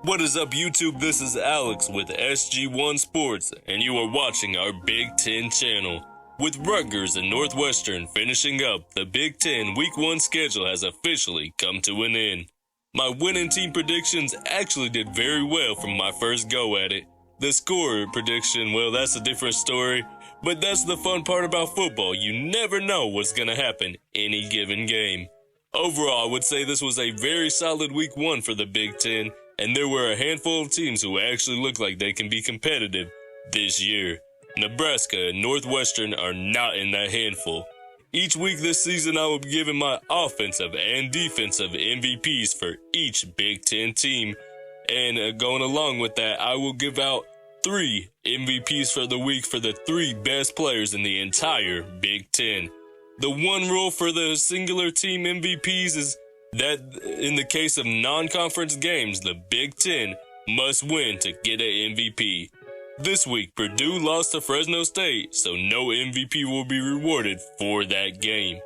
What is up, YouTube? This is Alex with SG1 Sports, and you are watching our Big Ten channel. With Rutgers and Northwestern finishing up, the Big Ten Week 1 schedule has officially come to an end. My winning team predictions actually did very well from my first go at it. The score prediction, well, that's a different story, but that's the fun part about football. You never know what's going to happen any given game. Overall, I would say this was a very solid Week 1 for the Big Ten, and there were a handful of teams who actually look like they can be competitive this year. Nebraska and Northwestern are not in that handful. Each week this season, I will be giving my offensive and defensive MVPs for each Big Ten team. And going along with that, I will give out 3 MVPs for the week for the 3 best players in the entire Big Ten. The one rule for the singular team MVPs is that in the case of non-conference games, the Big Ten must win to get an MVP. This week, Purdue lost to Fresno State, so no MVP will be rewarded for that game.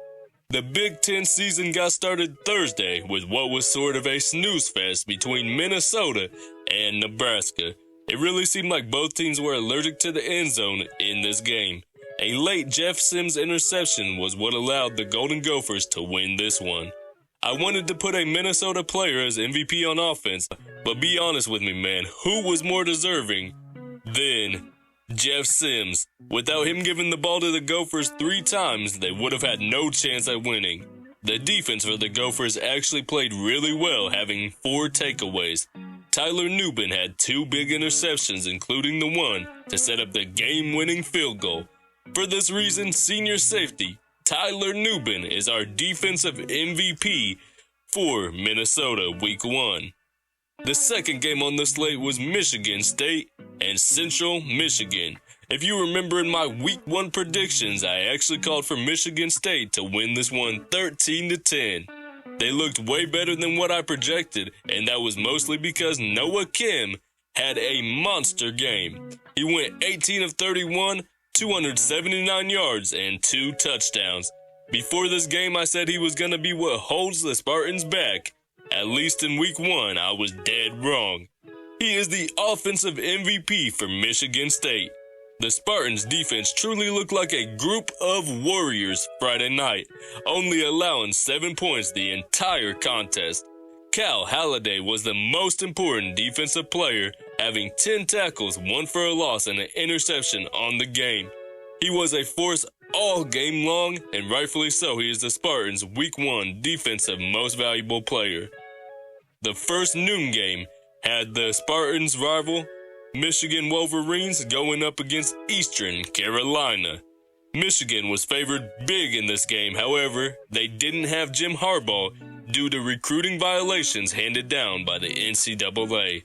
The Big Ten season got started Thursday with what was sort of a snooze fest between Minnesota and Nebraska. It really seemed like both teams were allergic to the end zone in this game. A late Jeff Sims interception was what allowed the Golden Gophers to win this one. I wanted to put a Minnesota player as MVP on offense, but be honest with me, man, who was more deserving than Jeff Sims? Without him giving the ball to the Gophers 3 times, they would have had no chance at winning. The defense for the Gophers actually played really well, having 4 takeaways. Tyler Nubin had 2 big interceptions, including the one to set up the game-winning field goal. For this reason, senior safety Tyler Nubin is our defensive MVP for Minnesota Week 1. The second game on the slate was Michigan State and Central Michigan. If you remember in my Week 1 predictions, I actually called for Michigan State to win this one 13-10. They looked way better than what I projected, and that was mostly because Noah Kim had a monster game. He went 18 of 31, 279 yards, and 2 touchdowns. Before this game, I said he was going to be what holds the Spartans back. At least in Week 1, I was dead wrong. He is the offensive MVP for Michigan State. The Spartans' defense truly looked like a group of warriors Friday night, only allowing 7 points the entire contest. Cal Halliday was the most important defensive player, having 10 tackles, 1 for a loss, and an interception on the game. He was a force all game long, and rightfully so, he is the Spartans' Week 1 defensive most valuable player. The first noon game had the Spartans' rival, Michigan Wolverines, going up against Eastern Carolina. Michigan was favored big in this game, however, they didn't have Jim Harbaugh due to recruiting violations handed down by the NCAA.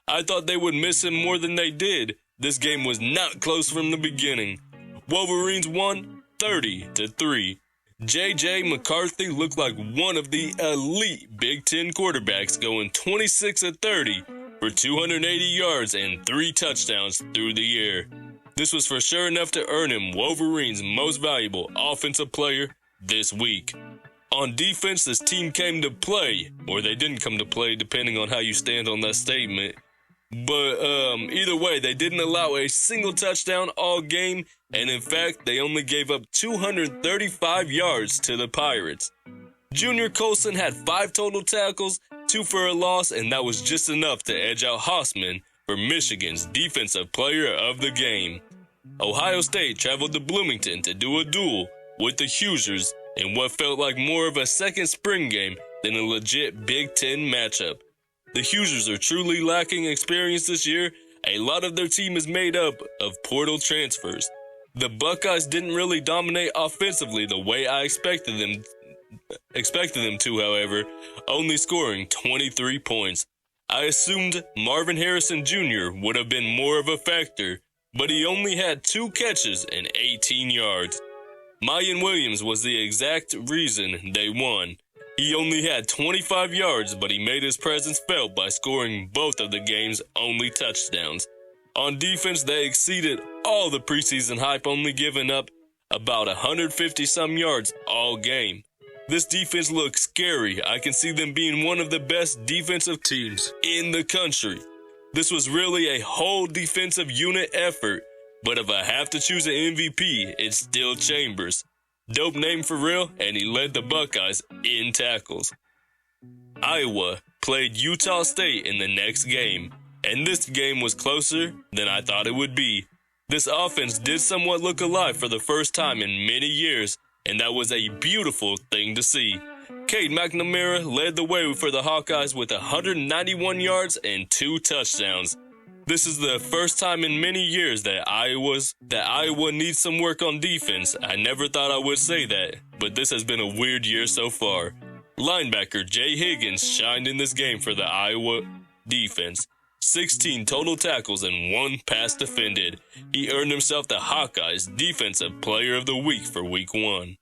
I thought they would miss him more than they did. This game was not close from the beginning. Wolverines won 30-3. J.J. McCarthy looked like one of the elite Big Ten quarterbacks, going 26 of 30 for 280 yards and 3 touchdowns through the air. This was for sure enough to earn him Wolverines' most valuable offensive player this week. On defense, this team came to play, or they didn't come to play, depending on how you stand on that statement. But either way, they didn't allow a single touchdown all game, and in fact, they only gave up 235 yards to the Pirates. Junior Colson had 5 total tackles, 2 for a loss, and that was just enough to edge out Hausman for Michigan's Defensive Player of the Game. Ohio State traveled to Bloomington to do a duel with the Hoosiers in what felt like more of a second spring game than a legit Big Ten matchup. The Hoosiers are truly lacking experience this year. A lot of their team is made up of portal transfers. The Buckeyes didn't really dominate offensively the way I expected them to, however, only scoring 23 points. I assumed Marvin Harrison Jr. would have been more of a factor, but he only had 2 catches and 18 yards. Mayan Williams was the exact reason they won. He only had 25 yards, but he made his presence felt by scoring both of the game's only touchdowns. On defense, they exceeded all the preseason hype, only giving up about 150-some yards all game. This defense looks scary. I can see them being one of the best defensive teams in the country. This was really a whole defensive unit effort, but if I have to choose an MVP, it's still Chambers. Dope name for real, and he led the Buckeyes in tackles. Iowa played Utah State in the next game, and this game was closer than I thought it would be. This offense did somewhat look alive for the first time in many years, and that was a beautiful thing to see. Cade McNamara led the way for the Hawkeyes with 191 yards and 2 touchdowns. This is the first time in many years that Iowa needs some work on defense. I never thought I would say that, but this has been a weird year so far. Linebacker Jay Higgins shined in this game for the Iowa defense. 16 total tackles and 1 pass defended. He earned himself the Hawkeyes Defensive Player of the Week for Week 1.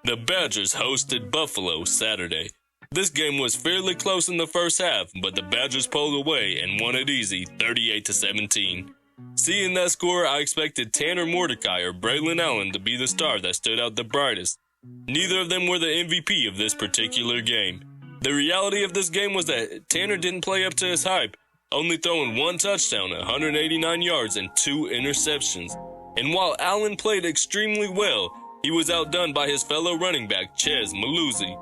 The Badgers hosted Buffalo Saturday. This game was fairly close in the first half, but the Badgers pulled away and won it easy, 38-17. Seeing that score, I expected Tanner Mordecai or Braylon Allen to be the star that stood out the brightest. Neither of them were the MVP of this particular game. The reality of this game was that Tanner didn't play up to his hype, only throwing 1 touchdown, 189 yards, and 2 interceptions. And while Allen played extremely well, he was outdone by his fellow running back, Chez Maluzzi.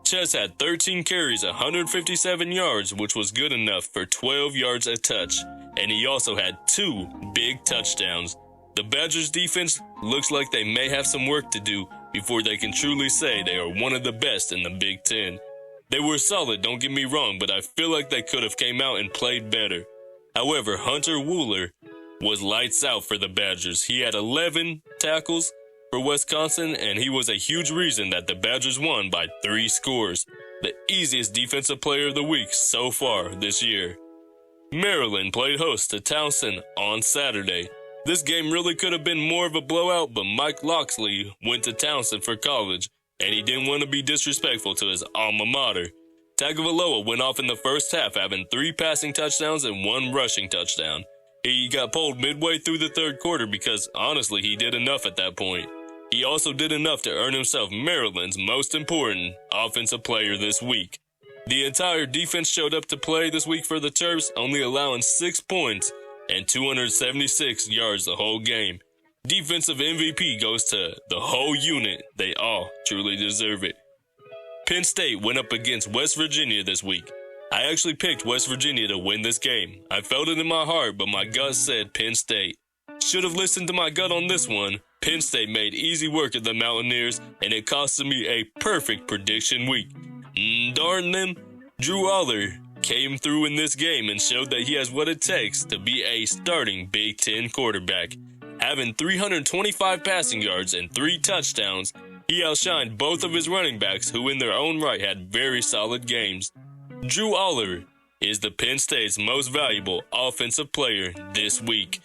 Chez had 13 carries, 157 yards, which was good enough for 12 yards a touch, and he also had 2 big touchdowns. The Badgers defense looks like they may have some work to do before they can truly say they are one of the best in the Big Ten. They were solid, don't get me wrong, but I feel like they could have came out and played better. However, Hunter Wooler was lights out for the Badgers. He had 11 tackles for Wisconsin, and he was a huge reason that the Badgers won by 3 scores, the easiest defensive player of the week so far this year. Maryland played host to Towson on Saturday. This game really could have been more of a blowout, but Mike Locksley went to Towson for college, and he didn't want to be disrespectful to his alma mater. Tagovailoa went off in the first half, having 3 passing touchdowns and 1 rushing touchdown. He got pulled midway through the third quarter because, honestly, he did enough at that point. He also did enough to earn himself Maryland's most important offensive player this week. The entire defense showed up to play this week for the Terps, only allowing 6 points and 276 yards the whole game. Defensive MVP goes to the whole unit. They all truly deserve it. Penn State went up against West Virginia this week. I actually picked West Virginia to win this game. I felt it in my heart, but my gut said Penn State. Should have listened to my gut on this one. Penn State made easy work of the Mountaineers, and it costed me a perfect prediction week. Darn them. Drew Aller came through in this game and showed that he has what it takes to be a starting Big Ten quarterback. Having 325 passing yards and 3 touchdowns, he outshined both of his running backs, who in their own right had very solid games. Drew Aller is the Penn State's most valuable offensive player this week.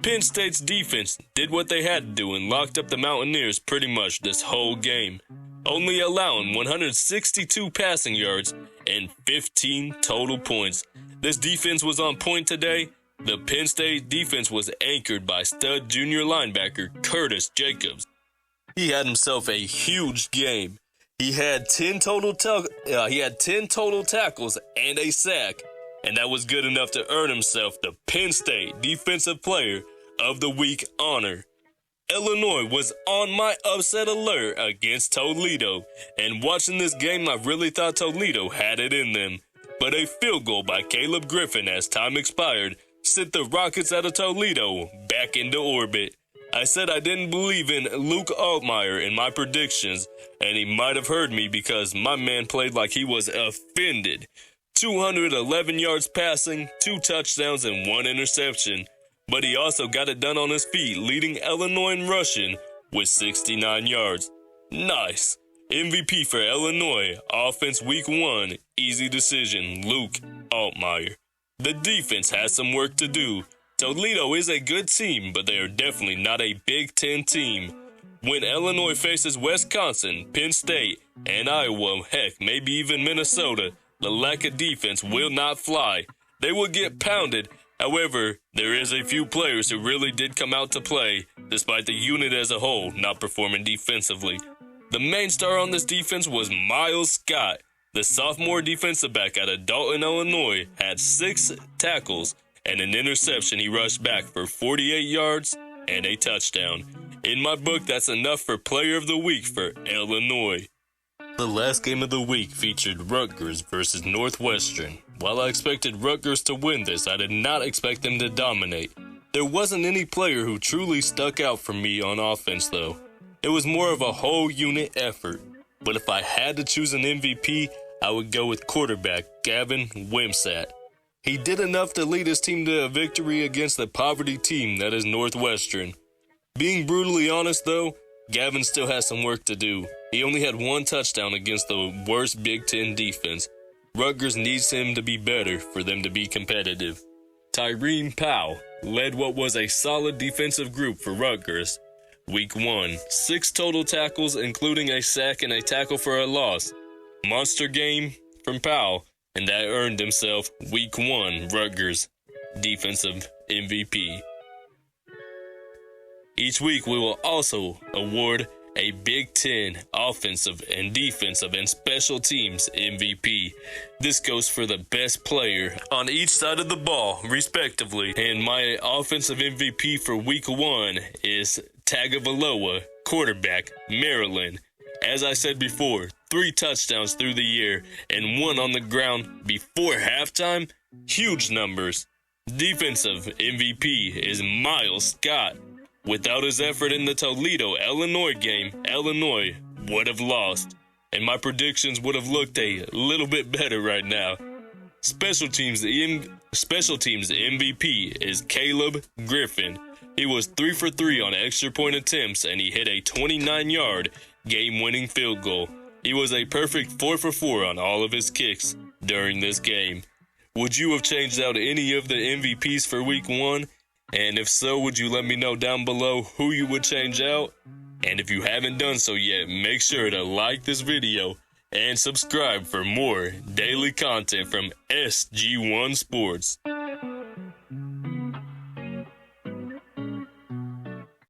Penn State's defense did what they had to do and locked up the Mountaineers pretty much this whole game, only allowing 162 passing yards and 15 total points. This defense was on point today. The Penn State defense was anchored by stud junior linebacker Curtis Jacobs. He had himself a huge game. He had 10 total tackles and a sack, and that was good enough to earn himself the Penn State Defensive Player of the Week honor. Illinois was on my upset alert against Toledo, and watching this game I really thought Toledo had it in them. But a field goal by Caleb Griffin as time expired sent the Rockets out of Toledo back into orbit. I said I didn't believe in Luke Altmaier in my predictions, and he might have heard me because my man played like he was offended. 211 yards passing, 2 touchdowns, and 1 interception. But he also got it done on his feet, leading Illinois in rushing with 69 yards. Nice. MVP for Illinois, offense week 1, easy decision, Luke Altmaier. The defense has some work to do. Toledo is a good team, but they are definitely not a Big Ten team. When Illinois faces Wisconsin, Penn State, and Iowa, heck, maybe even Minnesota, the lack of defense will not fly. They will get pounded. However, there is a few players who really did come out to play, despite the unit as a whole not performing defensively. The main star on this defense was Miles Scott. The sophomore defensive back out of Dalton, Illinois, had 6 tackles and an interception. He rushed back for 48 yards and a touchdown. In my book, that's enough for Player of the Week for Illinois. The last game of the week featured Rutgers versus Northwestern. While I expected Rutgers to win this, I did not expect them to dominate. There wasn't any player who truly stuck out for me on offense, though. It was more of a whole unit effort. But if I had to choose an MVP, I would go with quarterback Gavin Wimsatt. He did enough to lead his team to a victory against the poverty team that is Northwestern. Being brutally honest, though, Gavin still has some work to do. He only had 1 touchdown against the worst Big Ten defense. Rutgers needs him to be better for them to be competitive. Tyreen Powell led what was a solid defensive group for Rutgers. Week 1, 6 total tackles, including a sack and a tackle for a loss. Monster game from Powell, and that earned himself Week 1 Rutgers Defensive MVP. Each week we will also award a Big Ten offensive and defensive and special teams MVP. This goes for the best player on each side of the ball, respectively. And my offensive MVP for Week 1 is Tagovailoa, quarterback, Maryland. As I said before, 3 touchdowns through the year and 1 on the ground before halftime. Huge numbers. Defensive MVP is Miles Scott. Without his effort in the Toledo, Illinois game, Illinois would have lost, and my predictions would have looked a little bit better right now. Special teams MVP is Caleb Griffin. He was 3 for 3 on extra point attempts, and he hit a 29-yard game-winning field goal. He was a perfect 4 for 4 on all of his kicks during this game. Would you have changed out any of the MVPs for Week 1? And if so, would you let me know down below who you would change out? And if you haven't done so yet, make sure to like this video and subscribe for more daily content from SG1 Sports.